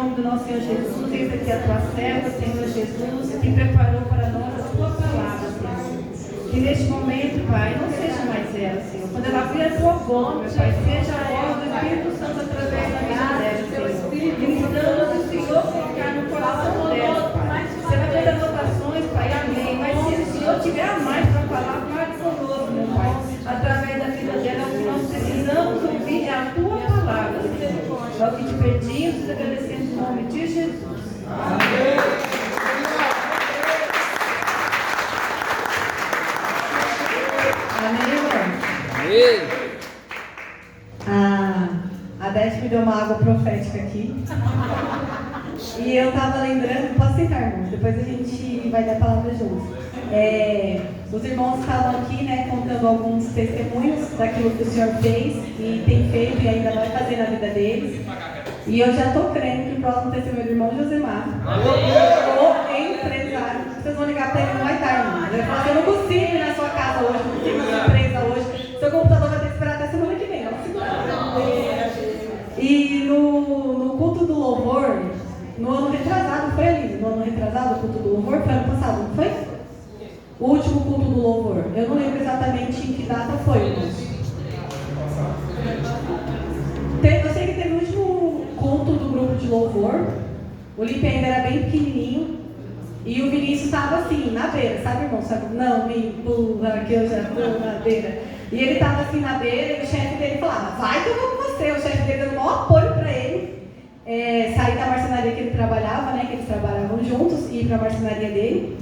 nome do nosso Senhor Jesus, eis aqui a tua serva, Senhor Jesus, que preparou para nós a tua palavra, Senhor. Que neste momento, Pai, não seja mais ela, Senhor. Quando ela abrir a tua boca, Pai, seja a obra do Espírito Santo através da vida dela, Senhor. Ministrando o Senhor colocar no coração dela, Pai. Você vai ter anotações, Pai, amém. Mas se o Senhor tiver a mais para falar, fale conosco, meu Pai. Através da vida dela, o que nós precisamos ouvir é a tua palavra, Senhor. É o que te pedimos e agradecemos em nome de Jesus. Amém. Amém, irmão? Amém. A Dete me deu uma água profética aqui. E eu estava lembrando, posso sentar, irmãos? Depois a gente vai dar a palavra juntos. Os irmãos estavam aqui, né, contando alguns testemunhos daquilo que o Senhor fez e tem feito e ainda vai fazer na vida deles. E eu já estou crendo que o próximo testemunho do irmão Josemar, o empresário, vocês vão ligar para ele, não vai dar, irmão. Ele vai falar assim: eu não consigo ir na sua casa hoje, não consigo ir na sua empresa hoje, seu computador vai ter que esperar até semana que vem. E no culto do louvor, no ano retrasado, foi ali, no ano retrasado, o culto do louvor, foi ano passado, não foi? O último culto do louvor. Eu não lembro exatamente em que data foi, irmãos. Eu sei que teve o último culto do grupo de louvor. O Lipe ainda era bem pequenininho. E o Vinícius estava assim, na beira, sabe, irmão? Sabe? Não, me empurra que eu já estou na beira. E ele estava assim na beira e o chefe dele falava: vai que eu vou com você. O chefe dele dando o maior apoio para ele. Sair da marcenaria que ele trabalhava, né? Que eles trabalhavam juntos, e ir para a marcenaria dele.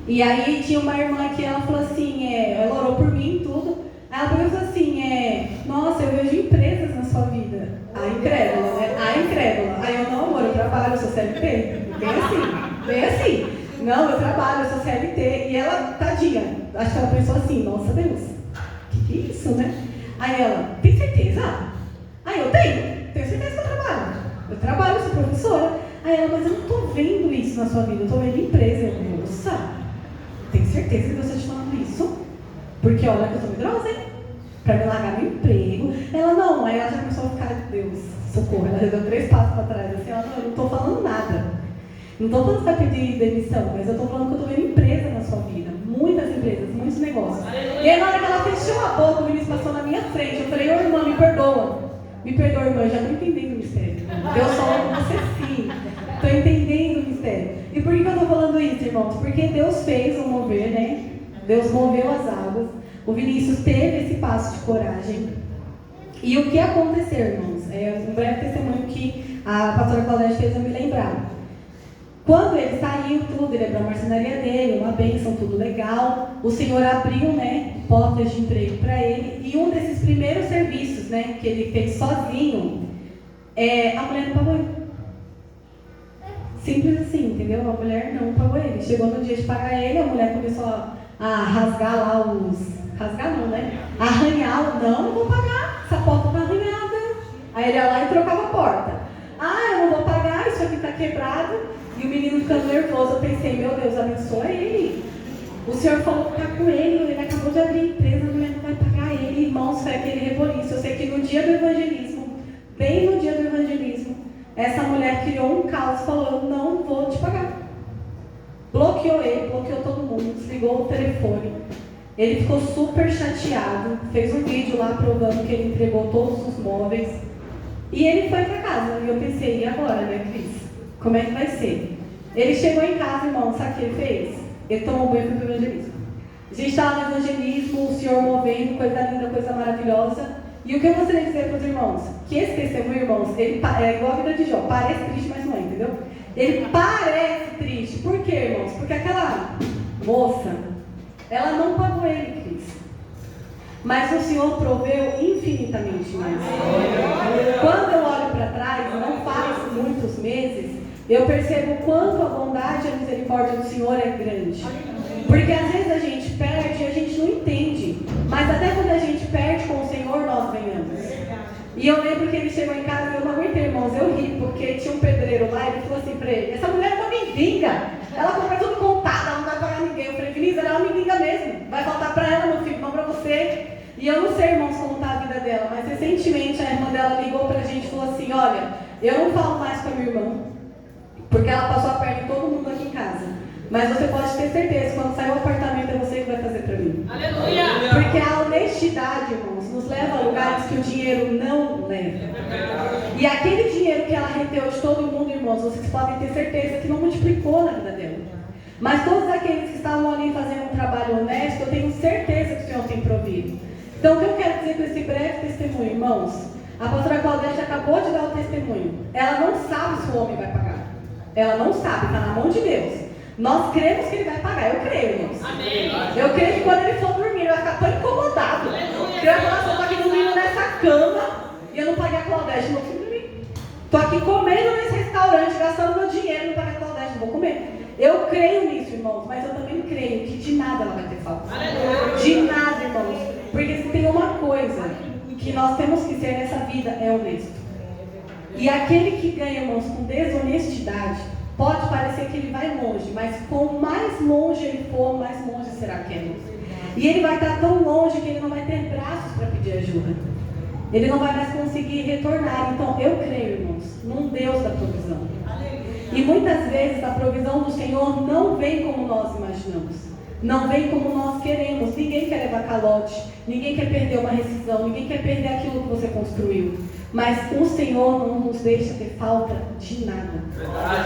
E aí tinha uma irmã que ela falou assim, ela orou por mim e tudo. Ela falou assim, nossa, eu vejo empresas na sua vida. A incrédula, né? A incrédula. Aí eu: não, amor, eu trabalho, eu sou CLT. Bem assim. Não, eu trabalho, eu sou CLT. E ela, tadinha, acho que ela pensou assim: nossa Deus, que é isso, né? Aí ela: tem certeza? Aí eu: tenho certeza que eu trabalho. Eu trabalho, sou professora. Aí ela: mas eu não estou vendo isso na sua vida, eu estou vendo empresa. Eu: nossa, tenho certeza que você está falando isso? Porque olha que eu sou medrosa, hein? Para me largar meu emprego. Ela: não. Aí ela já começou a ficar: Deus, socorro. Ela já deu 3 passos para trás. Assim, ela: não, eu não estou falando nada. Não estou falando que você vai pedir demissão, mas eu estou falando que eu estou vendo empresa na sua vida. Muitas empresas, muitos negócios. E aí na hora que ela fechou a boca, o Vinícius passou na minha frente. Eu falei: ô irmã, me perdoa. Me perdoa, irmã, eu já estou entendendo o mistério. Deus falou com você sim. Estou entendendo o mistério. E por que eu estou falando isso, irmãos? Porque Deus fez um mover, né? Deus moveu as águas. O Vinícius teve esse passo de coragem. E o que aconteceu, irmãos? Um breve testemunho que a pastora Claudete fez eu me lembrar. Quando ele saiu, tudo, ele abriu a marcenaria dele, uma bênção, tudo legal. O Senhor abriu, né, portas de emprego para ele. E um desses primeiros serviços, né, que ele fez sozinho, a mulher não pagou ele. Simples assim, entendeu? A mulher não pagou ele. Chegou no dia de pagar ele, a mulher começou a rasgar lá rasgar não, né? Arranhar, não vou pagar, essa porta tá arranhada. Aí ele ia lá e trocava a porta. Eu não vou pagar, isso aqui tá quebrado. E o menino ficando nervoso, eu pensei: meu Deus, abençoa ele. O Senhor falou que tá com ele acabou de abrir a empresa, a mulher não vai pagar ele. Irmãos, foi aquele reboliço. Eu sei que no dia do evangelismo, bem no dia do evangelismo, essa mulher criou um caos e falou: eu não vou te pagar. Bloqueou ele, bloqueou todo mundo, desligou o telefone. Ele ficou super chateado, fez um vídeo lá provando que ele entregou todos os móveis. E ele foi para casa. E eu pensei: e agora, né, Cris? Como é que vai ser? Ele chegou em casa, irmão, sabe o que ele fez? Ele tomou banho e foi para o evangelismo. A gente estava no evangelismo, o Senhor movendo, coisa linda, coisa maravilhosa. E o que eu gostaria de dizer para os irmãos? Que esse testemunho, irmãos, ele é igual a vida de Jó. Parece triste, mas não é, entendeu? Ele parece triste. Por quê, irmãos? Porque aquela moça, ela não pagou ele, Cris. Mas o Senhor proveu infinitamente mais. Quando eu olho para trás, não faz muitos meses, eu percebo o quanto a bondade e a misericórdia do Senhor é grande. Porque às vezes a gente perde e a gente não entende. Mas até quando a gente perde com o Senhor, nós ganhamos. E eu lembro que ele chegou em casa e eu não aguentei, irmãos, eu ri, porque tinha um pedreiro lá e ele falou assim para ele: essa mulher não me vinga. Ela compra tudo contado, ela não vai pagar ninguém. Eu falei: Vinícius, ela me vinga mesmo. Vai faltar para ela, meu filho, não para você. E eu não sei, irmãos, como está a vida dela, mas recentemente a irmã dela ligou para a gente e falou assim: olha, Eu não falo mais com a minha irmã, porque ela passou a perna em todo mundo aqui em casa. Mas você pode ter certeza, quando sair o apartamento é você que vai fazer para mim. Aleluia! Porque a honestidade, irmãos, nos leva a lugares que o dinheiro não leva. E aquele dinheiro que ela reteu de todo mundo, irmãos, vocês podem ter certeza que não multiplicou na vida dela. Mas todos aqueles que estavam ali fazendo um trabalho honesto, eu tenho certeza que o Senhor tem provido. Então, o que eu quero dizer com esse breve testemunho, irmãos? A pastora Claudete acabou de dar o testemunho. Ela não sabe se o homem vai pagar. Ela não sabe, está na mão de Deus. Nós cremos que ele vai pagar. Eu creio, irmãos. Amém. Eu creio que quando ele for dormir, ele vai ficar tão incomodado. Que ele vai falar assim, eu estou aqui dormindo nessa cama e eu não paguei a Claudete, não fui dormir. Estou aqui comendo nesse restaurante, gastando meu dinheiro, não paguei a Claudete, não vou comer. Eu creio nisso, irmãos, mas eu também creio que de nada ela vai ter falta. De nada, irmãos. Porque se tem uma coisa que nós temos que ser nessa vida, é honesto. E aquele que ganha, irmãos, com desonestidade, pode parecer que ele vai longe, mas com mais longe ele for, mais longe será que é, irmãos. E ele vai estar tão longe que ele não vai ter braços para pedir ajuda. Ele não vai mais conseguir retornar. Então, eu creio, irmãos, num Deus da provisão. E muitas vezes a provisão do Senhor não vem como nós imaginamos. Não vem como nós queremos. Ninguém quer levar calote. Ninguém quer perder uma rescisão. Ninguém quer perder aquilo que você construiu. Mas o Senhor não nos deixa ter falta de nada.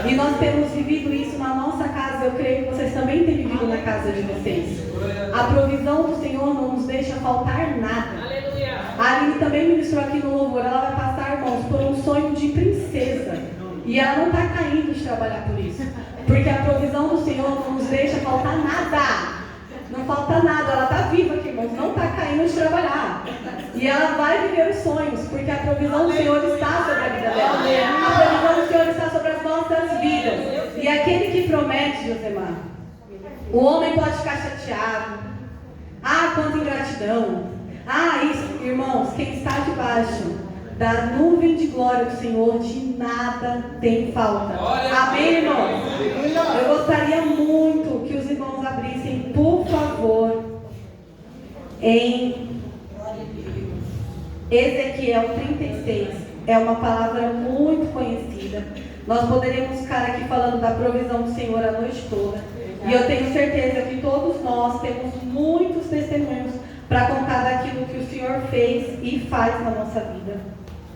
E nós temos vivido isso na nossa casa. Eu creio que vocês também têm vivido na casa de vocês. A provisão do Senhor não nos deixa faltar nada. A Aline também ministrou aqui no louvor. Ela vai passar, irmãos, por um sonho de princesa. E ela não está caindo de trabalhar por isso. Porque a provisão do Senhor não nos deixa faltar nada. Não falta nada. Ela está viva aqui, irmãos. Não está caindo de trabalhar. E ela vai viver os sonhos. Porque a provisão do Senhor está sobre a vida dela. A provisão do Senhor está sobre as nossas vidas. E aquele que promete, Josemar, o homem pode ficar chateado. Ah, quanta ingratidão. Ah, isso, irmãos, quem está debaixo da nuvem de glória do Senhor, de nada tem falta. Amém, irmãos? Eu gostaria muito que os irmãos abrissem, por favor, em Ezequiel 36. É uma palavra muito conhecida. Nós poderíamos ficar aqui falando da provisão do Senhor a noite toda. E eu tenho certeza que todos nós temos muitos testemunhos para contar daquilo que o Senhor fez e faz na nossa vida.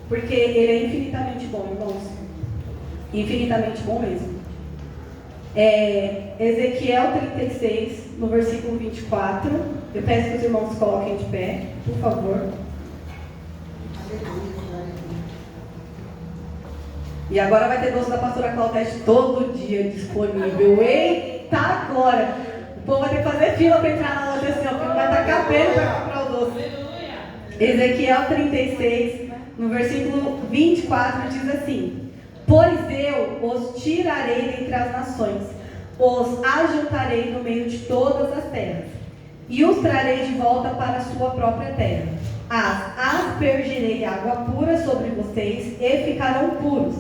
Porque Ele é infinitamente bom, irmãos. Infinitamente bom mesmo. Ezequiel 36, no versículo 24. Eu peço que os irmãos coloquem de pé, por favor. E agora vai ter doce da pastora Claudete todo dia disponível. Eita glória! O povo vai ter que fazer fila para entrar na loja assim, porque não vai estar cabendo para comprar o doce. Ezequiel 36, no versículo 24, diz assim: Pois eu os tirarei dentre as nações, os ajuntarei no meio de todas as terras, e os trarei de volta para a sua própria terra. Aspergirei água pura sobre vocês e ficarão puros.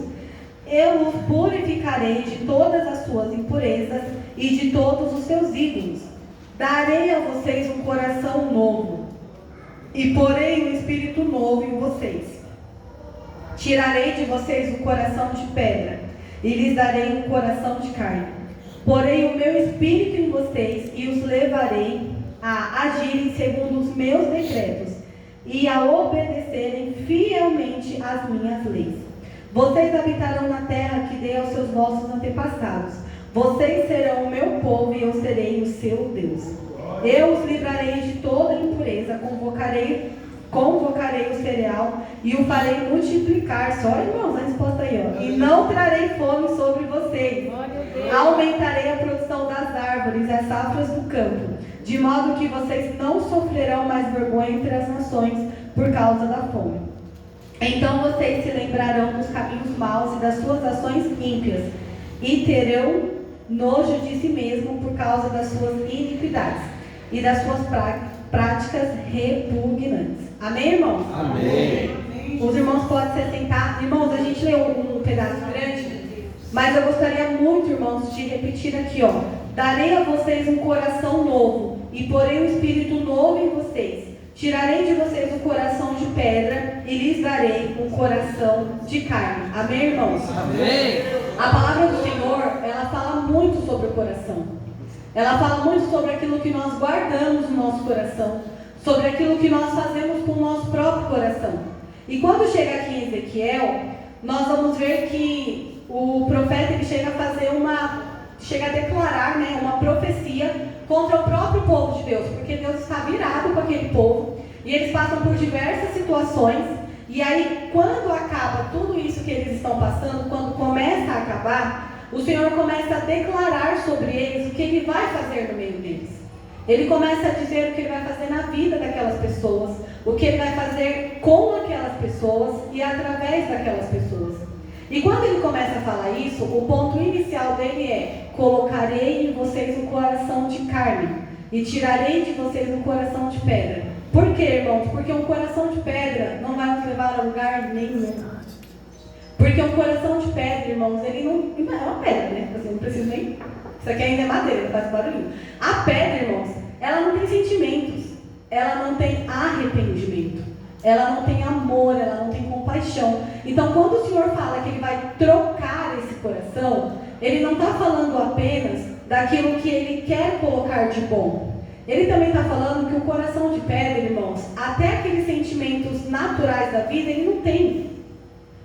Eu os purificarei de todas as suas impurezas e de todos os seus ídolos. Darei a vocês um coração novo e porei um espírito novo em vocês. Tirarei de vocês um coração de pedra e lhes darei um coração de carne. Porei o meu espírito em vocês e os levarei a agirem segundo os meus decretos e a obedecerem fielmente às minhas leis. Vocês habitarão na terra que dei aos seus vossos antepassados. Vocês serão o meu povo e eu serei o seu Deus. Eu os livrarei de toda impureza, convocarei o cereal e o farei multiplicar. Só, irmãos, a resposta aí, ó. E não trarei fome sobre vocês. Aumentarei a produção das árvores e as safras do campo, de modo que vocês não sofrerão mais vergonha entre as nações por causa da fome. Então vocês se lembrarão dos caminhos maus e das suas ações ímpias, e terão nojo de si mesmo por causa das suas iniquidades e das suas práticas repugnantes. Amém, irmãos? Amém. Os irmãos podem se assentar. Irmãos, a gente leu um pedaço grande, mas eu gostaria muito, irmãos, de repetir aqui, ó. Darei a vocês um coração novo e porei um espírito novo em vocês. tirarei de vocês o coração de pedra e lhes darei um coração de carne. Amém, irmãos? Amém. A palavra do Senhor, ela fala muito sobre o coração. Ela fala muito sobre aquilo que nós guardamos no nosso coração, sobre aquilo que nós fazemos com o nosso próprio coração. E quando chega aqui em Ezequiel, nós vamos ver que o profeta ele chega a declarar, né, uma profecia contra o próprio povo de Deus, porque Deus está virado com aquele povo e eles passam por diversas situações. E aí, quando acaba tudo isso que eles estão passando, quando começa a acabar, o Senhor começa a declarar sobre eles o que Ele vai fazer no meio deles. Ele começa a dizer o que Ele vai fazer na vida daquelas pessoas, o que Ele vai fazer com aquelas pessoas e através daquelas pessoas. E quando Ele começa a falar isso, o ponto inicial dele é: colocarei em vocês um coração de carne e tirarei de vocês um coração de pedra. Por quê, irmãos? Porque um coração de pedra não vai nos levar a lugar nenhum. Porque um coração de pedra, irmãos, ele não é uma pedra, né? Você não precisa nem... Isso aqui ainda é madeira, faz barulhinho. A pedra, irmãos, ela não tem sentimentos, ela não tem arrependimento, ela não tem amor, ela não tem compaixão. Então, quando o Senhor fala que Ele vai trocar esse coração, Ele não está falando apenas daquilo que Ele quer colocar de bom. Ele também está falando que o coração de pedra, irmãos, até aqueles sentimentos naturais da vida, ele não tem.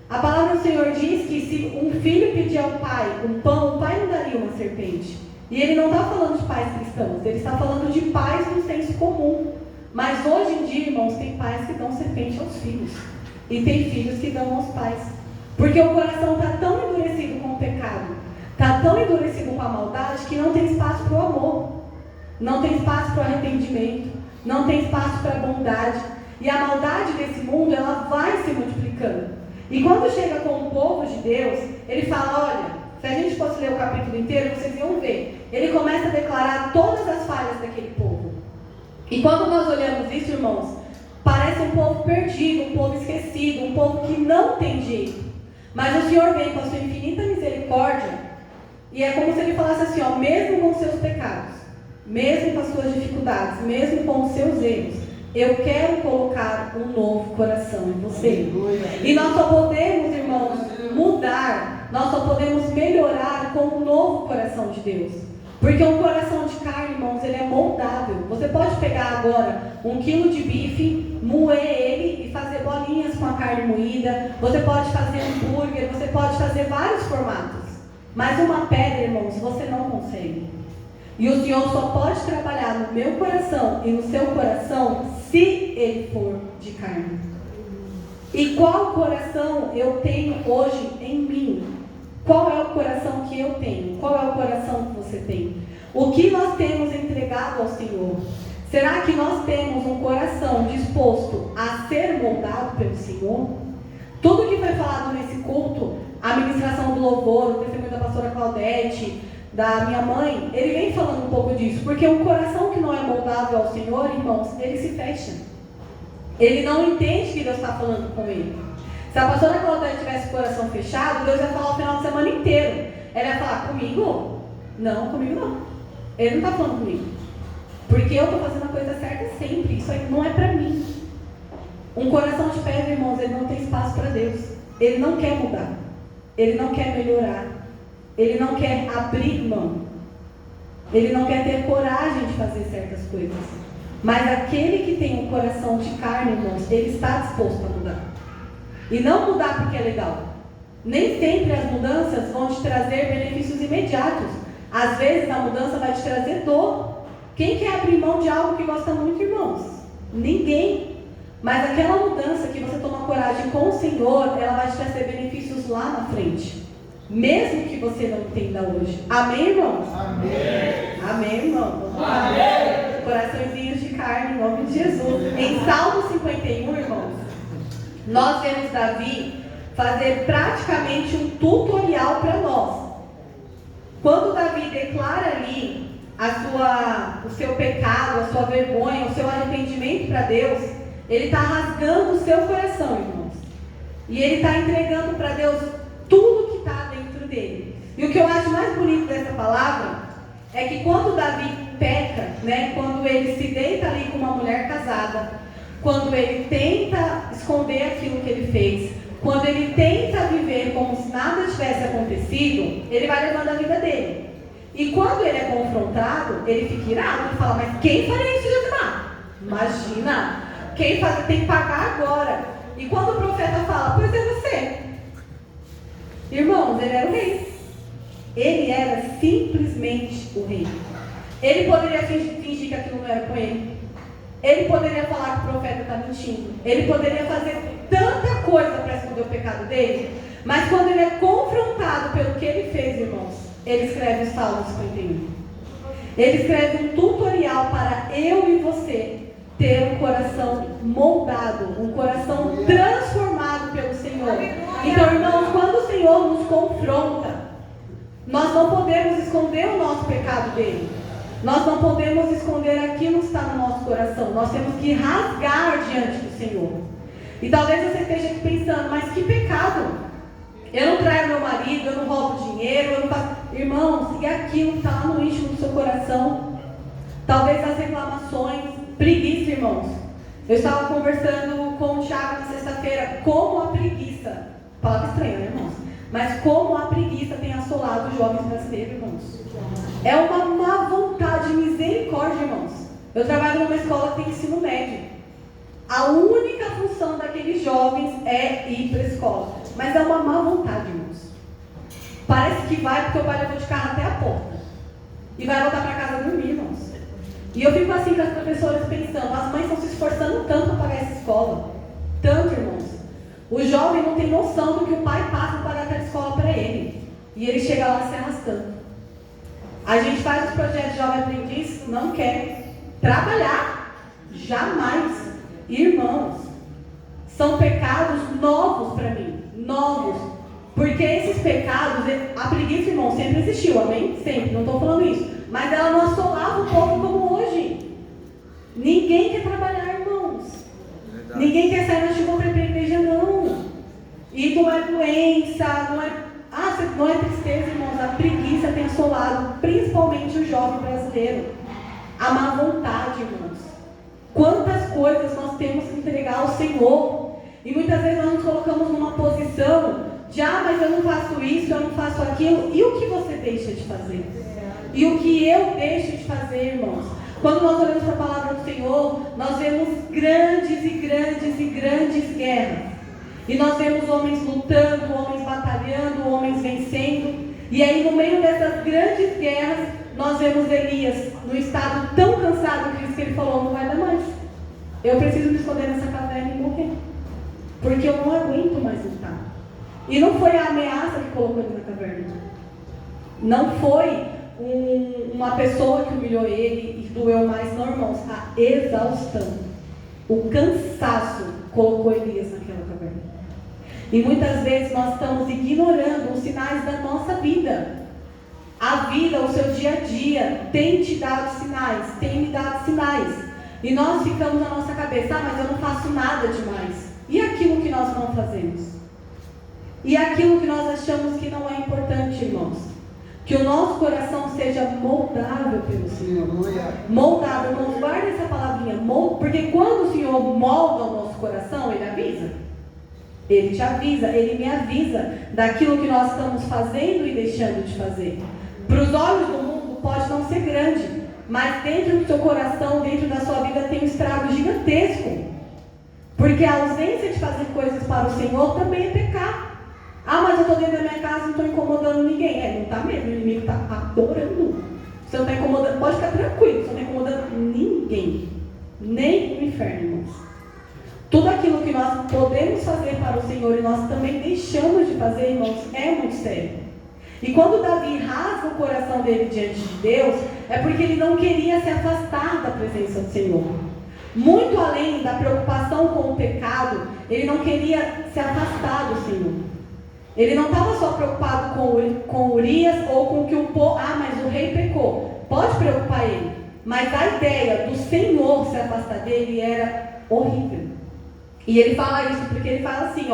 A palavra do Senhor diz que se um filho pedir ao pai um pão, o pai não daria uma serpente. E ele não está falando de pais cristãos, ele está falando de pais no senso comum. Mas hoje em dia, irmãos, tem pais que dão serpente aos filhos. E tem filhos que dão aos pais. Porque o coração está tão endurecido com o pecado, está tão endurecido com a maldade, que não tem espaço para o amor. Não tem espaço para o arrependimento, não tem espaço para a bondade. E a maldade desse mundo, ela vai se multiplicando. E quando chega com o povo de Deus, ele fala: olha, se a gente fosse ler o capítulo inteiro, vocês iam ver. Ele começa a declarar todas as falhas daquele povo. E quando nós olhamos isso, irmãos, parece um povo perdido, um povo esquecido, um povo que não tem jeito. Mas o Senhor vem com a sua infinita misericórdia, e é como se Ele falasse assim, ó, mesmo com os seus pecados, mesmo com as suas dificuldades, mesmo com os seus erros, eu quero colocar um novo coração em você. E nós só podemos, irmãos, mudar, nós só podemos melhorar com um novo coração de Deus. Porque um coração de carne, irmãos, ele é moldável. Você pode pegar agora 1 quilo de bife, moer ele e fazer bolinhas com a carne moída. Você pode fazer hambúrguer, você pode fazer vários formatos. Mas uma pedra, irmãos, você não consegue. E o Senhor só pode trabalhar no meu coração e no seu coração se ele for de carne. E qual coração eu tenho hoje em mim? Qual é o coração que eu tenho? Qual é o coração que você tem? O que nós temos entregado ao Senhor? Será que nós temos um coração disposto a ser moldado pelo Senhor? Tudo que foi falado nesse culto, a ministração do louvor, o testemunho da pastora Claudete, da minha mãe, ele vem falando um pouco disso, porque um coração que não é moldável ao Senhor, irmãos, ele se fecha. Ele não entende que Deus está falando com ele. Se a pastora Claudete tivesse o coração fechado, Deus ia falar o final de semana inteiro. Ela ia falar, comigo? Não, comigo não. Ele não está falando comigo. Porque eu estou fazendo a coisa certa sempre. Isso aí não é para mim. Um coração de pedra, irmãos, ele não tem espaço para Deus. Ele não quer mudar. Ele não quer melhorar. Ele não quer abrir mão. Ele não quer ter coragem de fazer certas coisas. Mas aquele que tem um coração de carne, irmãos, ele está disposto a mudar. E não mudar porque é legal. Nem sempre as mudanças vão te trazer benefícios imediatos. Às vezes a mudança vai te trazer dor. Quem quer abrir mão de algo que gosta muito, irmãos? Ninguém. Mas aquela mudança que você toma coragem com o Senhor, ela vai te trazer benefícios lá na frente. Mesmo que você não entenda hoje. Amém, irmãos? Amém. Amém, irmão? Amém. Coraçõezinhos de carne, em nome de Jesus. Em Salmo 51, irmãos, nós vemos Davi fazer praticamente um tutorial para nós. Quando Davi declara ali o seu pecado, a sua vergonha, o seu arrependimento para Deus, ele está rasgando o seu coração, irmãos. E ele está entregando para Deus tudo que está dentro dele. E o que eu acho mais bonito dessa palavra é que quando Davi peca, né, quando ele se deita ali com uma mulher casada, quando ele tenta esconder aquilo que ele fez, quando ele tenta viver como se nada tivesse acontecido, ele vai levando a vida dele. E quando ele é confrontado, ele fica irado e fala, mas quem faria isso, Josimar? Imagina, quem faz, tem que pagar agora. E quando o profeta fala, pois é você. Irmãos, ele era o rei. Ele era simplesmente o rei. Ele poderia fingir que aquilo não era com ele. Ele poderia falar que o profeta está mentindo. Ele poderia fazer tanta coisa para esconder o pecado dele. Mas quando ele é confrontado pelo que ele fez, irmãos, ele escreve o Salmo 51. Ele escreve um tutorial para eu e você ter um coração moldado, um coração transformado pelo Senhor. Então, irmãos, quando o Senhor nos confronta, nós não podemos esconder o nosso pecado dele. Nós não podemos esconder aquilo que está no nosso coração. Nós temos que rasgar diante do Senhor. E talvez você esteja aqui pensando, mas que pecado? Eu não traio meu marido, eu não roubo dinheiro, eu não faço... Irmãos, e aquilo que está lá no íntimo do seu coração? Talvez as reclamações, preguiça, irmãos. Eu estava conversando com o Thiago na sexta-feira, como a preguiça, palavra estranha, né, irmãos? Mas como a preguiça tem assolado os jovens brasileiros, irmãos. É uma má vontade, misericórdia, irmãos. Eu trabalho numa escola que tem ensino médio. A única função daqueles jovens é ir para a escola. Mas é uma má vontade, irmãos. Parece que vai porque o pai levou de carro até a porta. E vai voltar para casa dormir, irmãos. E eu fico assim com as professoras pensando, as mães estão se esforçando tanto para pagar essa escola. Tanto, irmãos. O jovem não tem noção do que o pai passa para pagar aquela escola para ele. E ele chega lá se arrastando. A gente faz os projetos de jovem aprendiz, não quer trabalhar. Jamais. Irmãos, são pecados novos para mim. Novos. Porque esses pecados, a preguiça, irmão, sempre existiu, amém? Sempre, não estou falando isso. Mas ela não assolava o povo como hoje. Ninguém quer trabalhar, irmãos. Verdade. Ninguém quer sair na chuva para ir para a igreja, não. E não é doença, não é tristeza, irmãos. A preguiça tem assolado, principalmente o jovem brasileiro. A má vontade, irmãos. Quantas coisas nós temos que entregar ao Senhor. E muitas vezes nós nos colocamos numa posição de, mas eu não faço isso, eu não faço aquilo. E o que você deixa de fazer? E o que eu deixo de fazer, irmãos? Quando nós olhamos para a palavra do Senhor, nós vemos grandes e grandes e grandes guerras. E nós vemos homens lutando, homens batalhando, homens vencendo. E aí no meio dessas grandes guerras, nós vemos Elias no estado tão cansado que ele falou, não vai dar mais. Eu preciso me esconder nessa caverna e morrer. Porque eu não aguento mais lutar. E não foi a ameaça que colocou ele na caverna. Não foi uma pessoa que humilhou ele e doeu mais, não, irmãos. A exaustão, o cansaço colocou Elias naquela caverna. E muitas vezes nós estamos ignorando os sinais da nossa vida. A vida, o seu dia a dia, tem te dado sinais, tem me dado sinais. E nós ficamos na nossa cabeça, mas eu não faço nada demais. E aquilo que nós não fazemos? E aquilo que nós achamos que não é importante, irmãos? Que o nosso coração seja moldável pelo Senhor. Moldável, irmãos, guarda essa palavrinha, porque quando o Senhor molda o nosso coração, Ele avisa. Ele te avisa, Ele me avisa daquilo que nós estamos fazendo e deixando de fazer. Para os olhos do mundo pode não ser grande, mas dentro do seu coração, dentro da sua vida tem um estrago gigantesco. Porque a ausência de fazer coisas para o Senhor também é pecar. Mas eu estou dentro da minha casa e não estou incomodando ninguém. Não está mesmo, o inimigo está adorando. Você não está incomodando, pode ficar tranquilo, você não está incomodando ninguém. Nem o inferno, irmãos. Tudo aquilo que nós podemos fazer para o Senhor e nós também deixamos de fazer, irmãos, é muito sério. E quando Davi rasga o coração dele diante de Deus, é porque ele não queria se afastar da presença do Senhor. Muito além da preocupação com o pecado, ele não queria se afastar do Senhor. Ele não estava só preocupado com Urias ou com que o povo... mas o rei pecou. Pode preocupar ele. Mas a ideia do Senhor se afastar dele era horrível. E ele fala isso porque ele fala assim,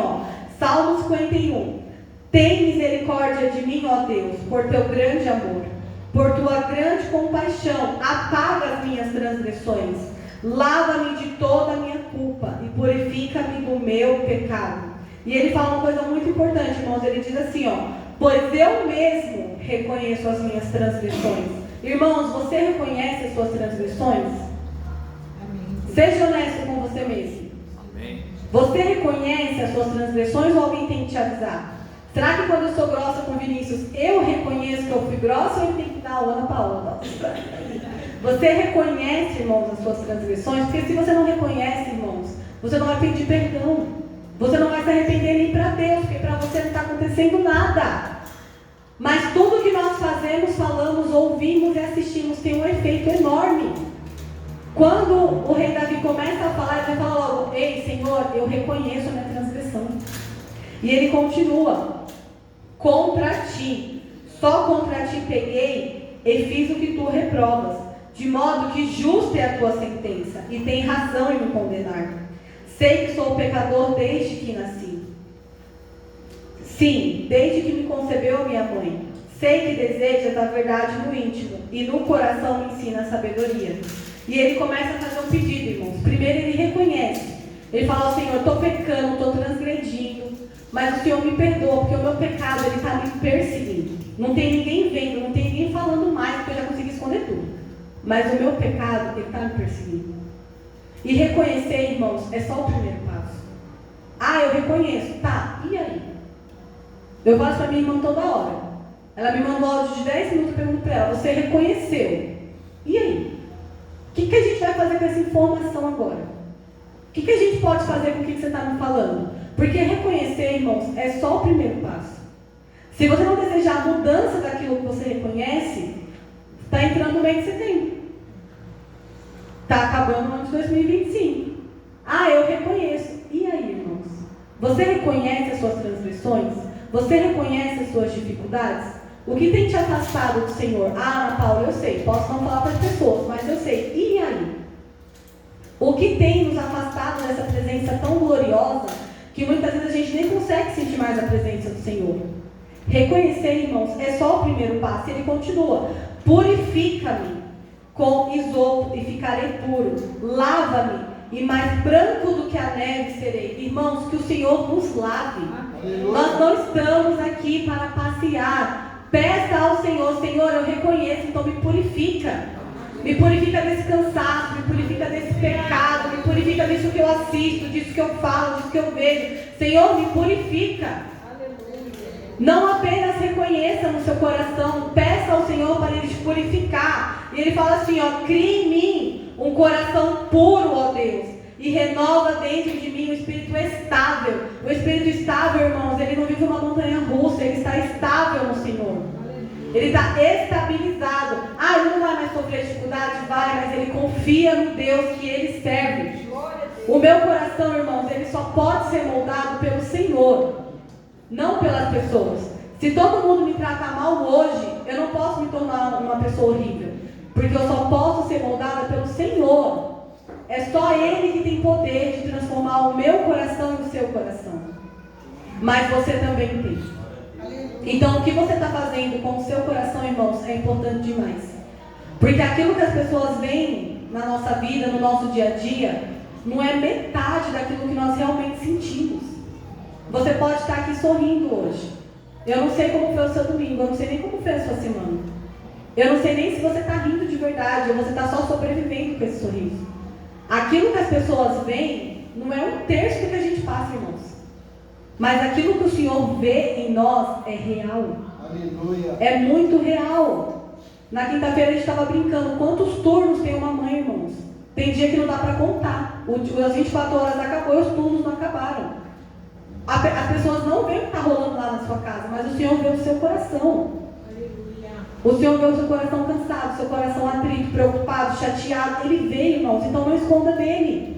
Salmo 51. Tem misericórdia de mim, ó Deus, por teu grande amor. Por tua grande compaixão, apaga as minhas transgressões. Lava-me de toda a minha culpa e purifica-me do meu pecado. E ele fala uma coisa muito importante, irmãos. Ele diz assim, ó: pois eu mesmo reconheço as minhas transgressões. Irmãos, você reconhece as suas transgressões? Amém. Seja honesto com você mesmo. Amém. Você reconhece as suas transgressões ou alguém tem que te avisar? Será que quando eu sou grossa com o Vinícius, eu reconheço que eu fui grossa ou ele tem que dar a Ana Paula? Você reconhece, irmãos, as suas transgressões? Porque se você não reconhece, irmãos, você não vai pedir perdão. Você não vai se arrepender nem para Deus, porque para você não está acontecendo nada. Mas tudo que nós fazemos, falamos, ouvimos e assistimos tem um efeito enorme. Quando o rei Davi começa a falar, ele vai falar logo: ei, Senhor, eu reconheço a minha transgressão. E ele continua: contra ti, só contra ti peguei e fiz o que tu reprovas, de modo que justa é a tua sentença, e tem razão em me condenar. Sei que sou pecador desde que nasci. Sim, desde que me concebeu minha mãe. Sei que desejas a verdade no íntimo, e no coração me ensina a sabedoria. E ele começa a fazer um pedido, irmãos. Primeiro ele reconhece. Ele fala: ao Senhor, estou pecando, estou transgredindo, mas o Senhor me perdoa, porque o meu pecado está me perseguindo. Não tem ninguém vendo, não tem ninguém falando mais, porque eu já consegui esconder tudo. Mas o meu pecado está me perseguindo. E reconhecer, irmãos, é só o primeiro passo. Ah, eu reconheço. Tá, e aí? Eu faço para minha irmã toda hora. Ela me mandou um áudio de 10 minutos, eu pergunto para ela: você reconheceu? E aí? O que a gente vai fazer com essa informação agora? O que a gente pode fazer com o que você está me falando? Porque reconhecer, irmãos, é só o primeiro passo. Se você não desejar a mudança daquilo que você reconhece, está entrando no mês de setembro. Está acabando o ano de 2025. Ah, eu reconheço. E aí, irmãos? Você reconhece as suas transgressões? Você reconhece as suas dificuldades? O que tem te afastado do Senhor? Ah, Ana Paula, eu sei. Posso não falar para as pessoas, mas eu sei. E aí? O que tem nos afastado dessa presença tão gloriosa que muitas vezes a gente nem consegue sentir mais a presença do Senhor? Reconhecer, irmãos, é só o primeiro passo. Ele continua: purifica-me com isopo e ficarei puro. Lava-me e mais branco do que a neve serei. Irmãos, que o Senhor nos lave. Nós não estamos aqui para passear. Peça ao Senhor: Senhor, eu reconheço, então me purifica. Me purifica desse cansaço, me purifica desse pecado, me purifica disso que eu assisto, disso que eu falo, disso que eu vejo. Senhor, me purifica. Não apenas reconheça no seu coração, peça ao Senhor para Ele te purificar. E Ele fala assim, ó: cria em mim um coração puro, ó Deus, e renova dentro de mim um espírito estável. O espírito estável, irmãos, ele não vive uma montanha russa, ele está estável no Senhor. Ele está estabilizado. Ah, ele não vai mais sofrer dificuldade? Vai, mas ele confia no Deus que ele serve. O meu coração, irmãos, ele só pode ser moldado pelo Senhor, não pelas pessoas. Se todo mundo me trata mal hoje, eu não posso me tornar uma pessoa horrível, porque eu só posso ser moldada pelo Senhor. É só Ele que tem poder de transformar o meu coração e o seu coração. Mas você também tem. Então, o que você está fazendo com o seu coração, irmãos, é importante demais. Porque aquilo que as pessoas veem na nossa vida, no nosso dia a dia, não é metade daquilo que nós realmente sentimos. Você pode estar aqui sorrindo hoje. Eu não sei como foi o seu domingo, eu não sei nem como foi a sua semana. Eu não sei nem se você está rindo de verdade, ou você está só sobrevivendo com esse sorriso. Aquilo que as pessoas veem não é um terço do que a gente passa, irmãos. Mas aquilo que o Senhor vê em nós é real. Aleluia. É muito real. Na quinta-feira a gente estava brincando. Quantos turnos tem uma mãe, irmãos? Tem dia que não dá para contar. As 24 horas acabou e os turnos não acabaram. As pessoas não veem o que está rolando lá na sua casa, mas o Senhor vê o seu coração. Aleluia. O Senhor vê o seu coração cansado, o seu coração atrito, preocupado, chateado. Ele vê, irmãos, então não esconda dele.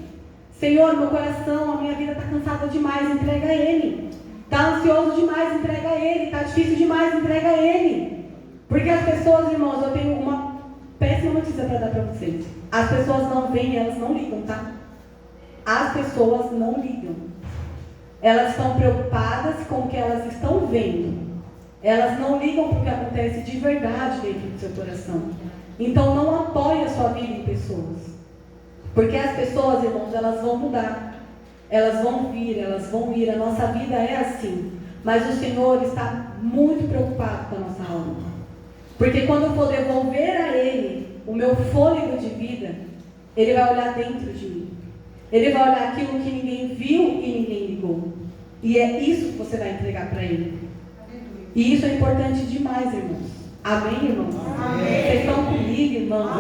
Senhor, meu coração, a minha vida está cansada demais, entrega a Ele. Está ansioso demais, entrega a Ele. Está difícil demais, entrega a Ele. Porque as pessoas, irmãos, eu tenho uma péssima notícia para dar para vocês. As pessoas não veem e elas não ligam, tá? As pessoas não ligam. Elas estão preocupadas com o que elas estão vendo. Elas não ligam para o que acontece de verdade dentro do seu coração. Então não apoie a sua vida em pessoas. Porque as pessoas, irmãos, elas vão mudar. Elas vão vir, elas vão ir. A nossa vida é assim. Mas o Senhor está muito preocupado com a nossa alma. Porque quando eu for devolver a Ele o meu fôlego de vida, Ele vai olhar dentro de mim. Ele vai olhar aquilo que ninguém viu e ninguém ligou. E é isso que você vai entregar para Ele. E isso é importante demais, irmãos. Amém, irmãos? Amém. Vocês estão comigo, irmãos?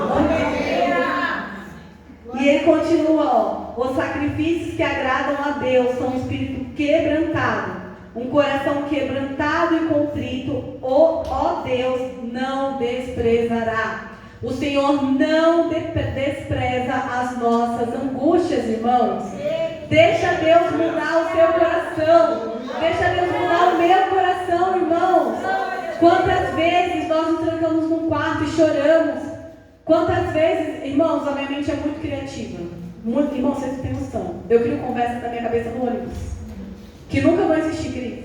E ele continua, ó, os sacrifícios que agradam a Deus são um espírito quebrantado, um coração quebrantado e contrito, ó Deus, não desprezará. O Senhor não despreza as nossas angústias, irmãos. Deixa Deus mudar o seu coração. Deixa Deus mudar o meu coração, irmãos. Quantas vezes nós nos trancamos num quarto e choramos? Quantas vezes, irmãos, a minha mente é muito criativa. Muito, irmãos, vocês têm noção. Eu crio conversa na minha cabeça no ônibus. Que nunca vão existir, queridos.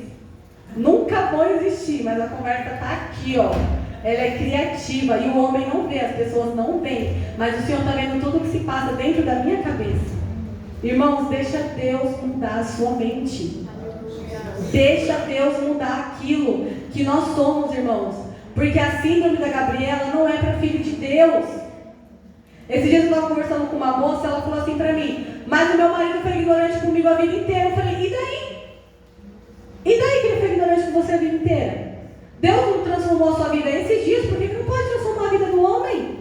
Nunca vão existir, mas a conversa está aqui, ó. Ela é criativa e o homem não vê, as pessoas não veem. Mas o Senhor está vendo tudo o que se passa dentro da minha cabeça. Irmãos, deixa Deus mudar a sua mente. Deixa Deus mudar aquilo que nós somos, irmãos. Porque a síndrome da Gabriela não é para filho de Deus. Esse dia eu estava conversando com uma moça, ela falou assim para mim: mas o meu marido foi ignorante comigo a vida inteira. Eu falei: e daí? E daí que ele foi ignorante com você a vida inteira? Deus não transformou a sua vida esses dias, por que não pode transformar a vida do homem?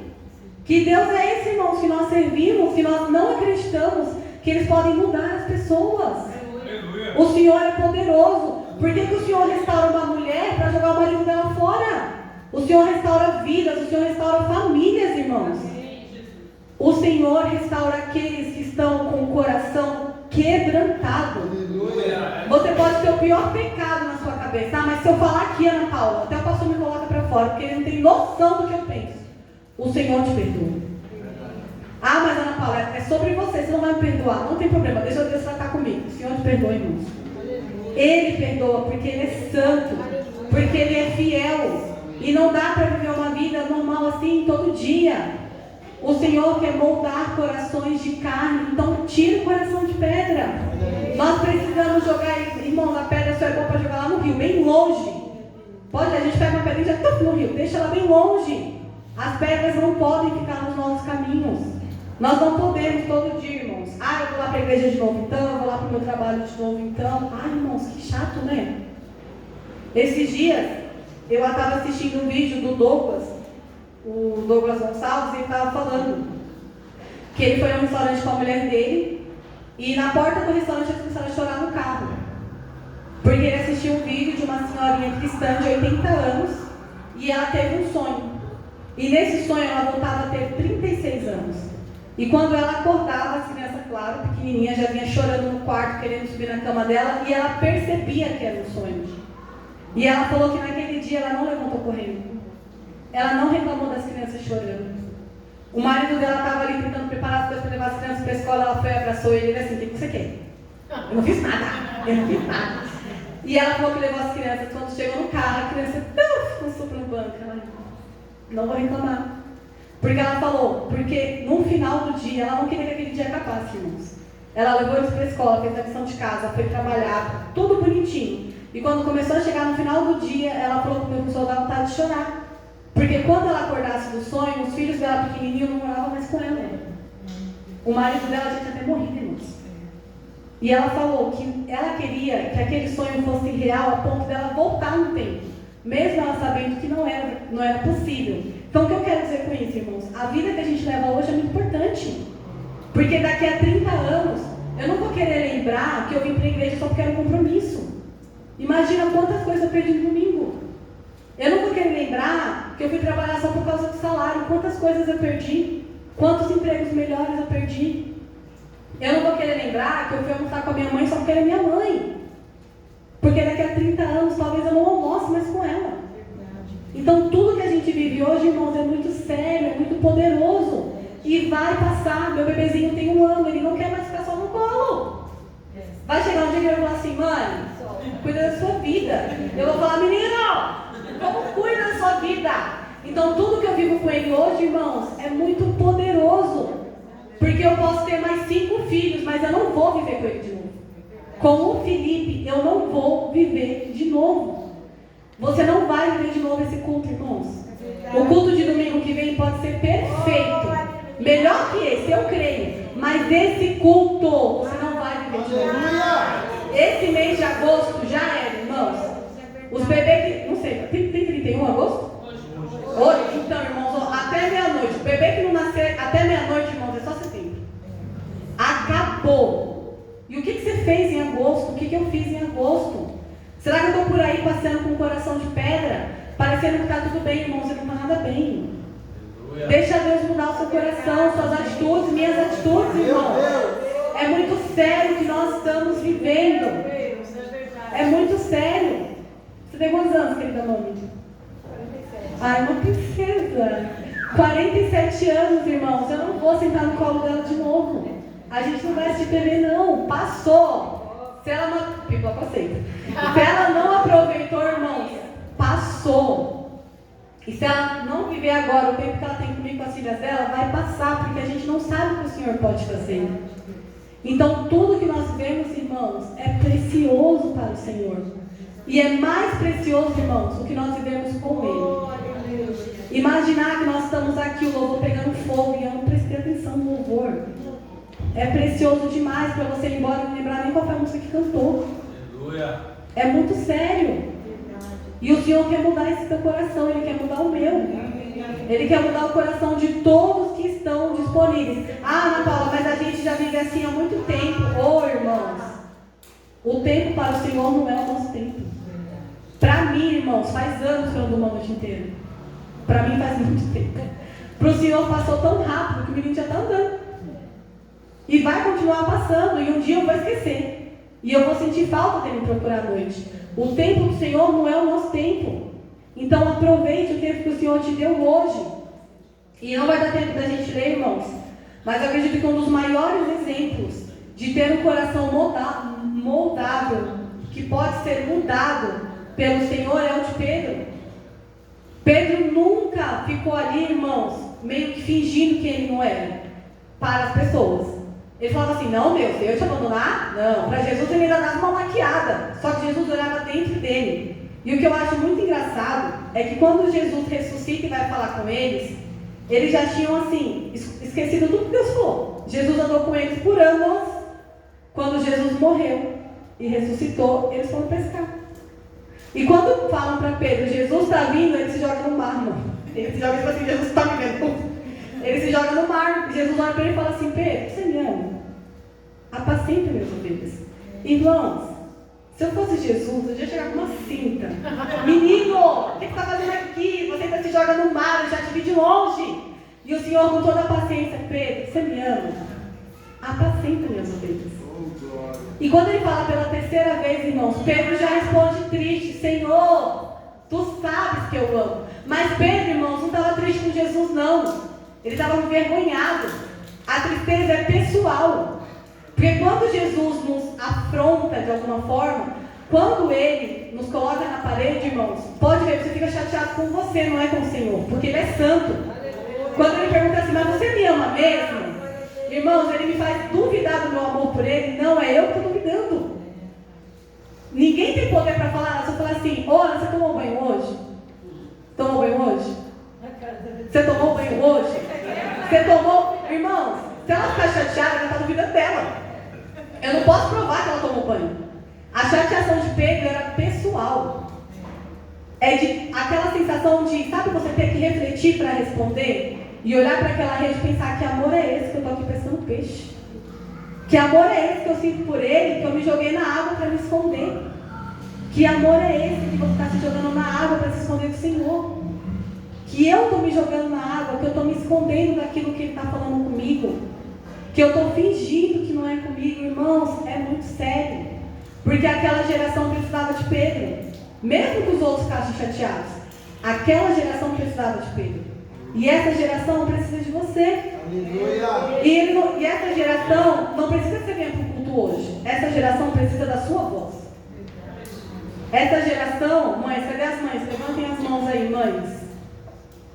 Que Deus é esse, irmãos, que nós servimos, que nós não acreditamos que eles podem mudar as pessoas. O Senhor é poderoso. Por que o Senhor restaura uma mulher para jogar o marido dela fora? O Senhor restaura vidas, o Senhor restaura famílias, irmãos. O Senhor restaura aqueles que estão com o coração quebrantado. Você pode ter o pior pecado na sua cabeça. Ah, mas se eu falar aqui, Ana Paula, até o pastor me coloca para fora, porque ele não tem noção do que eu penso. O Senhor te perdoa. Ah, mas Ana Paula, é sobre você, você não vai me perdoar. Não tem problema, deixa Deus tratar comigo. O Senhor te perdoa, irmãos. Ele perdoa porque Ele é santo, porque Ele é fiel. E não dá para viver uma vida normal assim todo dia. O Senhor quer moldar corações de carne, então tira o coração de pedra. Nós precisamos jogar, irmão, a pedra só é bom para jogar lá no rio, bem longe. Pode, a gente pega uma pedra e já no rio, deixa ela bem longe. As pedras não podem ficar nos nossos caminhos. Nós não podemos todo dia, irmãos. Ah, eu vou lá para a igreja de novo então, eu vou lá para o meu trabalho de novo então. Ah, irmãos, que chato, né? Esses dias, eu estava assistindo um vídeo do Douglas, o Douglas Gonçalves, e ele estava falando que ele foi a um restaurante com a mulher dele e na porta do restaurante eles começaram a chorar no carro. Porque ele assistiu um vídeo de uma senhorinha cristã de 80 anos e ela teve um sonho. E nesse sonho ela voltava a ter 36 anos. E quando ela acordava, as crianças, claro, pequenininha, já vinha chorando no quarto, querendo subir na cama dela, e ela percebia que era um sonho. E ela falou que naquele dia ela não levantou correndo. Ela não reclamou das crianças chorando. O marido dela estava ali tentando preparar as coisas para levar as crianças para a escola, ela foi, abraçou ele e disse assim: o que você quer? Eu não fiz nada. E ela falou que levou as crianças. Quando chegou no carro, a criança passou pelo banco. Ela não vou reclamar. Porque ela falou, porque no final do dia, ela não queria que aquele dia acabasse, irmãos. Ela levou eles para a escola, fez a lição de casa, foi trabalhar, tudo bonitinho. E quando começou a chegar no final do dia, ela falou que o meu pessoal dava vontade de chorar. Porque quando ela acordasse do sonho, os filhos dela pequenininhos não moravam mais com ela. O marido dela já tinha até morrido, irmãos. E ela falou que ela queria que aquele sonho fosse real a ponto dela voltar no tempo. Mesmo ela sabendo que não era possível. Então o que eu quero dizer com isso, irmãos? A vida que a gente leva hoje é muito importante. Porque daqui a 30 anos, eu não vou querer lembrar que eu vim para a igreja só porque era um compromisso. Imagina quantas coisas eu perdi no domingo. Eu não vou querer lembrar que eu fui trabalhar só por causa do salário. Quantas coisas eu perdi. Quantos empregos melhores eu perdi. Eu não vou querer lembrar que eu fui almoçar com a minha mãe só porque era minha mãe. Porque daqui a 30 anos talvez eu não almoce mais com ela. Então tudo que a gente vive hoje, irmãos, é muito sério, é muito poderoso. E vai passar. Meu bebezinho tem 1 ano, ele não quer mais ficar só no colo. Vai chegar um dia que ele vai falar assim: mãe, cuida da sua vida. Eu vou falar: menino, como cuida da sua vida? Então tudo que eu vivo com ele hoje, irmãos, é muito poderoso. Porque eu posso ter mais 5 filhos, mas eu não vou viver com ele de novo. Com o Felipe, eu não vou viver de novo. Você não vai viver de novo esse culto, irmãos. O culto de domingo que vem pode ser perfeito. Melhor que esse, eu creio. Mas esse culto, você não vai viver de novo. Esse mês de agosto já era, irmãos. Os bebês que... Não sei, tem 31 de agosto? Hoje? Então, irmãos, ó, até meia-noite. O bebê que não nascer até meia-noite, irmãos, é só setembro. Acabou. E o que você fez em agosto? O que eu fiz em agosto? Será que eu estou por aí passeando com o coração de pedra? Parecendo que está tudo bem, irmãos, e não está nada bem. Deixa Deus mudar o seu coração, suas atitudes, minhas atitudes, irmãos. É muito sério o que nós estamos vivendo. É muito sério. Você tem quantos anos, querida mãe? Ai, uma princesa. 47 anos, irmãos. Eu não vou sentar no colo dela de novo. A gente não vai assistir TV, não. Passou. Se ela não... Pipoca aceita. Se ela não aproveitou, irmãos, passou. E se ela não viver agora o tempo que ela tem comigo com as filhas dela, vai passar, porque a gente não sabe o que o Senhor pode fazer. Então, tudo que nós vemos, irmãos, é precioso para o Senhor. E é mais precioso, irmãos, o que nós vivemos com Ele. Imaginar que nós estamos aqui, o louvor pegando fogo, e eu não prestei atenção no louvor. É precioso demais para você ir embora e não lembrar nem qual foi a música que cantou. Aleluia. É muito sério. E o Senhor quer mudar esse teu coração, Ele quer mudar o meu. Ele quer mudar o coração de todos que estão disponíveis. Ah, Ana Paula, mas a gente já vive assim há muito tempo. Ô, irmãos, o tempo para o Senhor não é o nosso tempo. Para mim, irmãos, faz anos que eu ando uma noite inteira. Para mim faz muito tempo. Para o Senhor passou tão rápido que o menino já está andando. E vai continuar passando, e um dia eu vou esquecer. E eu vou sentir falta dele me procurar à noite. O tempo do Senhor não é o nosso tempo. Então aproveite o tempo que o Senhor te deu hoje. E não vai dar tempo da gente ler, irmãos. Mas eu acredito que um dos maiores exemplos de ter um coração moldável, que pode ser mudado pelo Senhor, é o de Pedro. Pedro nunca ficou ali, irmãos, meio que fingindo que ele não era para as pessoas. Ele falava assim, não, meu, se eu te abandonar, não. Para Jesus ele ainda dava uma maquiada. Só que Jesus olhava dentro dele. E o que eu acho muito engraçado é que quando Jesus ressuscita e vai falar com eles já tinham assim, esquecido tudo que Deus falou. Jesus andou com eles por anos. Quando Jesus morreu e ressuscitou, eles foram pescar. E quando falam para Pedro, Jesus está vindo, ele se joga no mar, mano. Ele se joga tipo assim, Jesus está me vendo. Ele se joga no mar. E Jesus olha para ele e fala assim, Pedro, você me ama? Apacenta minhas ovelhas. Irmãos, se eu fosse Jesus, eu ia chegar com uma cinta. Menino, o que você está fazendo aqui? Você ainda se joga no mar, eu já te vi de longe. E o Senhor com toda a paciência, Pedro, você me ama? Apacenta minhas ovelhas. E quando ele fala pela terceira vez, irmãos, Pedro já responde triste, Senhor, tu sabes que eu amo. Mas Pedro, irmãos, não estava triste com Jesus, não. Ele estava envergonhado. A tristeza é pessoal. Porque quando Jesus nos afronta de alguma forma, quando Ele nos coloca na parede, irmãos, pode ver, você fica chateado com você, não é com o Senhor, porque Ele é santo. Quando Ele pergunta assim, mas você me ama mesmo? Irmãos, Ele me faz duvidar do meu amor por Ele. Não, é eu que estou duvidando. Ninguém tem poder para falar, se eu falar assim, olha, você tomou banho hoje? Tomou banho hoje? Você tomou banho hoje? Você tomou... Irmãos, se ela ficar chateada, ela está duvidando dela. Eu não posso provar que ela tomou banho. A chateação de Pedro era pessoal. É de aquela sensação de, sabe, você ter que refletir para responder e olhar para aquela rede e pensar que amor é esse que eu estou aqui pescando peixe. Que amor é esse que eu sinto por ele, que eu me joguei na água para me esconder. Que amor é esse que você está se jogando na água para se esconder do Senhor. Que eu estou me jogando na água, que eu estou me escondendo daquilo que Ele está falando comigo. Que eu estou fingindo que não é comigo. Irmãos, é muito sério. Porque aquela geração precisava de Pedro. Mesmo que os outros ficassem chateados. Aquela geração precisava de Pedro. E essa geração precisa de você. Aleluia. E essa geração não precisa que você venha para o culto hoje. Essa geração precisa da sua voz. Essa geração, mães, cadê as mães? Levantem as mãos aí, mães.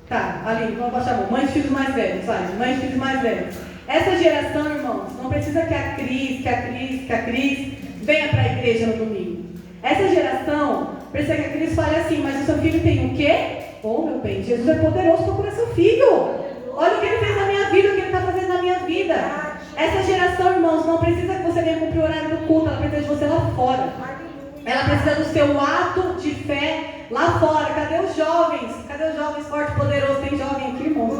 Tá, ali, vamos baixar a mão. Mães de filhos mais velhos, vai. Mães de filhos mais velhos. Essa geração, irmãos, não precisa que a Cris venha para a igreja no domingo. Essa geração precisa que a Cris fale assim, mas o seu filho tem o quê? Oh, meu bem, Jesus é poderoso para curar seu filho. Olha o que ele fez na minha vida, o que ele está fazendo na minha vida. Essa geração, irmãos, não precisa que você venha cumprir o horário do culto, ela precisa de você lá fora. Ela precisa do seu ato de fé lá fora. Cadê os jovens? Cadê os jovens fortes e poderosos? Tem jovem aqui, irmãos?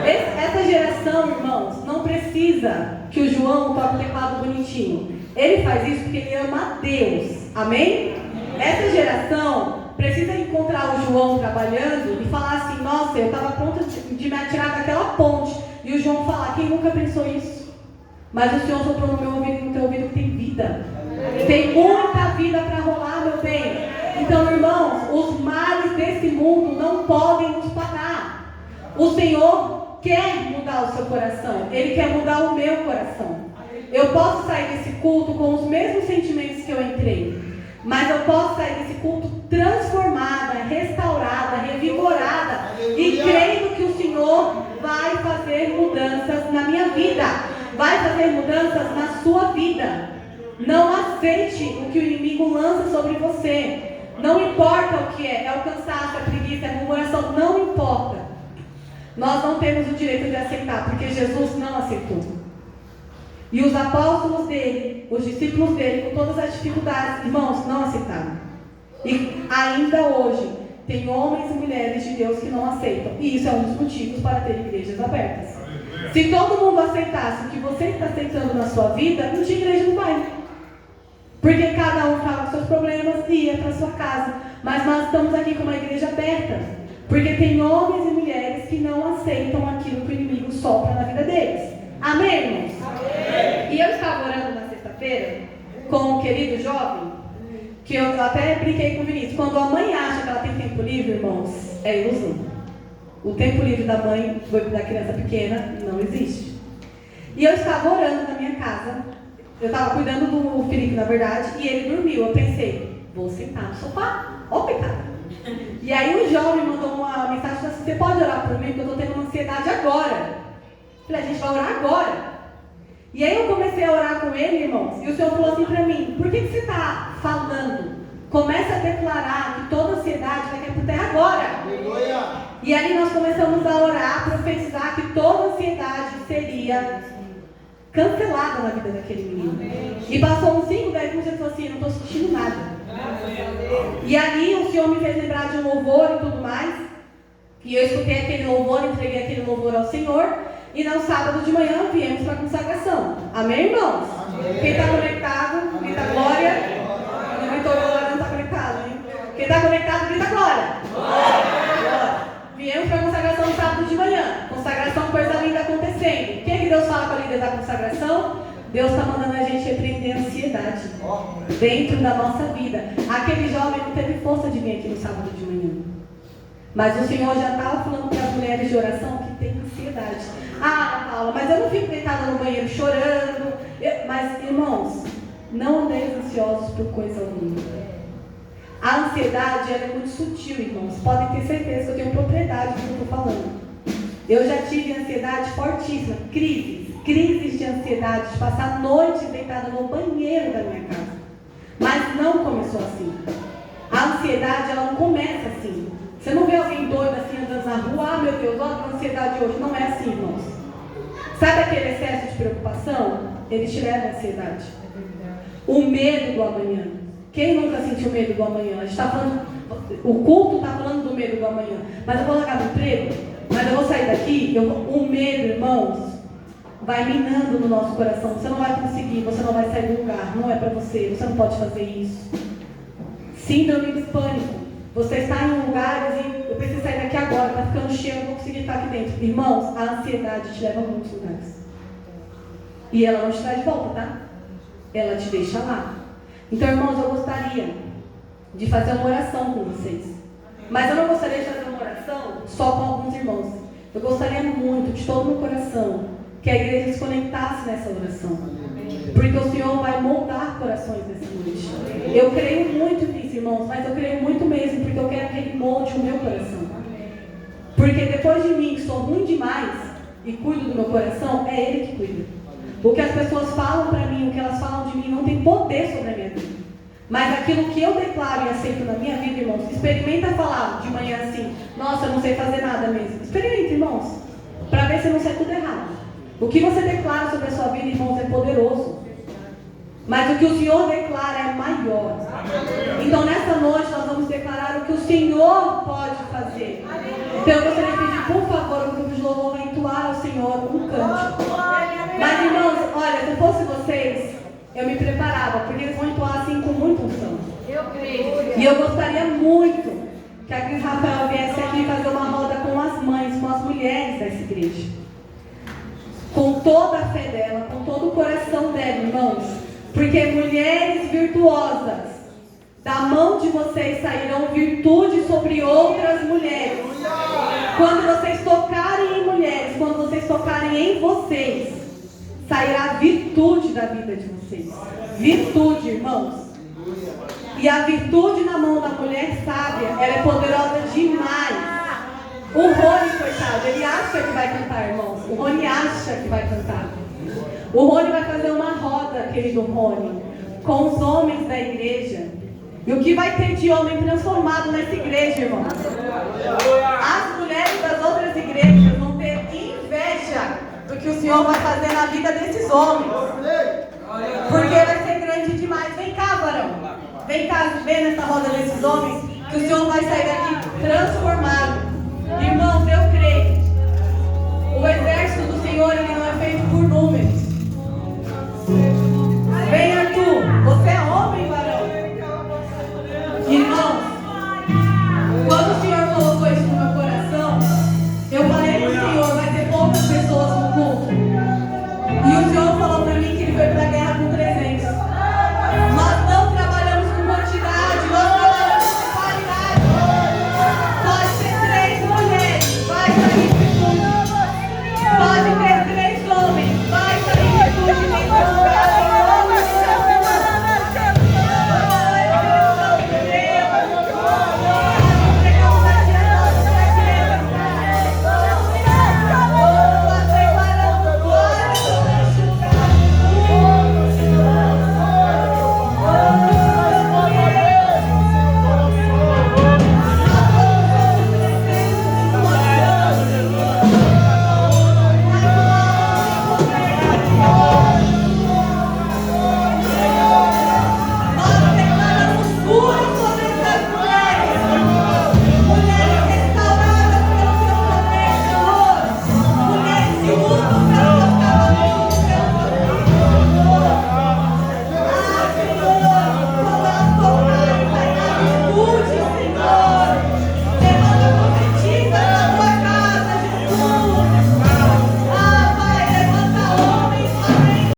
Essa geração, irmãos, não precisa que o João toque o teclado bonitinho. Ele faz isso porque ele ama a Deus. Amém? Essa geração precisa encontrar o João trabalhando e falar assim, nossa, eu estava pronta de me atirar daquela ponte. E o João falar, quem nunca pensou isso? Mas o Senhor soprou no meu ouvido e no teu ouvido que tem vida. Tem muita vida para rolar, meu bem. Então, irmãos, os males desse mundo não podem nos parar. O Senhor quer mudar o seu coração. Ele quer mudar o meu coração. Eu posso sair desse culto com os mesmos sentimentos que eu entrei. Mas eu posso sair desse culto transformada, restaurada, revigorada. E crendo que o Senhor vai fazer mudanças na minha vida. Vai fazer mudanças na sua vida. Não aceite o que o inimigo lança sobre você. Não importa o que é o cansaço, a preguiça, a murmuração, não importa. Nós não temos o direito de aceitar, porque Jesus não aceitou. E os apóstolos dele, os discípulos dele, com todas as dificuldades, irmãos, não aceitaram. E ainda hoje, tem homens e mulheres de Deus que não aceitam. E isso é um dos motivos para ter igrejas abertas. Se todo mundo aceitasse o que você está aceitando na sua vida, não tinha igreja no bairro. Porque cada um fala os seus problemas e ia para sua casa. Mas nós estamos aqui com uma igreja aberta. Porque tem homens e mulheres que não aceitam aquilo que o inimigo sopra na vida deles. Amém, irmãos? Amém. E eu estava orando na sexta-feira com um querido jovem, que eu até brinquei com o Vinícius. Quando a mãe acha que ela tem tempo livre, irmãos, é ilusão. O tempo livre da mãe, da criança pequena, não existe. E eu estava orando na minha casa. Eu estava cuidando do Felipe, na verdade, e ele dormiu. Eu pensei, vou sentar no sofá. Ó, pecado. E aí um jovem mandou uma mensagem assim, você pode orar por mim, porque eu estou tendo uma ansiedade agora. Eu falei, a gente vai orar agora. E aí eu comecei a orar com ele, irmãos, e o Senhor falou assim para mim, por que você está falando? Começa a declarar que toda ansiedade vai cair por terra agora. Aleluia. E aí nós começamos a orar, a profetizar que toda ansiedade seria cancelada na vida daquele menino. Amém. E passou uns 5, 10 minutos e ele falou assim, não estou sentindo nada. E aí o Senhor me fez lembrar de um louvor e tudo mais. E eu escutei aquele louvor, entreguei aquele louvor ao Senhor. E no sábado de manhã viemos para a consagração. Amém, irmãos? Amém. Quem está conectado, grita glória. Não gritou glória, não está conectado, hein? Quem está conectado, grita glória. Glória. Viemos para a consagração no sábado de manhã. Consagração, coisa linda acontecendo. O que é que Deus fala para a líder da consagração? Deus está mandando a gente repreender a ansiedade dentro da nossa vida. Aquele jovem não teve força de vir aqui no sábado de manhã. Mas o Senhor já estava falando para as mulheres de oração que tem ansiedade. Ah, Paula, mas eu não fico deitada no banheiro chorando. Mas, irmãos, não andeis ansiosos por coisa alguma. A ansiedade, ela é muito sutil, irmãos. Podem ter certeza que eu tenho propriedade do que eu estou falando. Eu já tive ansiedade fortíssima, crises de ansiedade, de passar noites deitada no banheiro da minha casa. Mas não começou assim. A ansiedade, ela não começa assim. Você não vê alguém doido assim andando na rua, ah, meu Deus, olha a ansiedade hoje. Não é assim, irmãos. Sabe aquele excesso de preocupação? Ele te leva à ansiedade. O medo do amanhã. Quem nunca sentiu medo do amanhã? A gente está falando, o culto está falando do medo do amanhã. Mas eu vou largar do emprego, mas eu vou sair daqui. O medo, irmãos, vai minando no nosso coração. Você não vai conseguir, você não vai sair do lugar. Não é para você, você não pode fazer isso. Síndrome do pânico. Você está em um lugar e eu preciso sair daqui agora, está ficando cheio, eu não vou conseguir estar aqui dentro. Irmãos, a ansiedade te leva a muitos lugares. E ela não te traz de volta, tá? Ela te deixa lá. Então, irmãos, eu gostaria de fazer uma oração com vocês. Mas eu não gostaria de fazer uma oração só com alguns irmãos. Eu gostaria muito, de todo o meu coração, que a igreja se conectasse nessa oração. Porque o Senhor vai moldar corações nessa noite. Eu creio muito nisso, irmãos, mas eu creio muito mesmo, porque eu quero que Ele molde o meu coração. Porque depois de mim, que sou ruim demais, e cuido do meu coração, é Ele que cuida. O que as pessoas falam para mim, o que elas falam de mim, não tem poder sobre a minha vida. Mas aquilo que eu declaro e aceito na minha vida, irmãos, experimenta falar de manhã assim, nossa, eu não sei fazer nada mesmo. Experimenta, irmãos, para ver se não sai tudo errado. O que você declara sobre a sua vida, irmãos, é poderoso. Mas o que o Senhor declara é maior. Então nessa noite nós vamos declarar o que o Senhor pode fazer. Então eu gostaria de pedir, por favor, o grupo de louvor vai entoar ao Senhor um cântico. Mas irmãos, olha, se eu fosse vocês, eu me preparava, porque eles vão entoar assim com muita unção. E eu gostaria muito que a Cris Rafael viesse aqui fazer uma roda com as mães, com as mulheres dessa igreja. Com toda a fé dela, com todo o coração dela, irmãos. Porque mulheres virtuosas, da mão de vocês sairão virtude sobre outras mulheres. Quando vocês tocarem em mulheres, quando vocês tocarem em vocês, sairá virtude da vida de vocês. Virtude, irmãos. E a virtude na mão da mulher sábia, ela é poderosa demais. O Rony, coitado, ele acha que vai cantar, irmãos. O Rony acha que vai cantar. O Rony vai fazer uma roda, querido Rony, com os homens da igreja. E o que vai ter de homem transformado nessa igreja, irmãos? As mulheres das outras igrejas vão ter inveja do que o Senhor vai fazer na vida desses homens. Porque vai ser grande demais. Vem cá, varão. Vem cá, vem nessa roda desses homens, que o Senhor vai sair daqui transformado.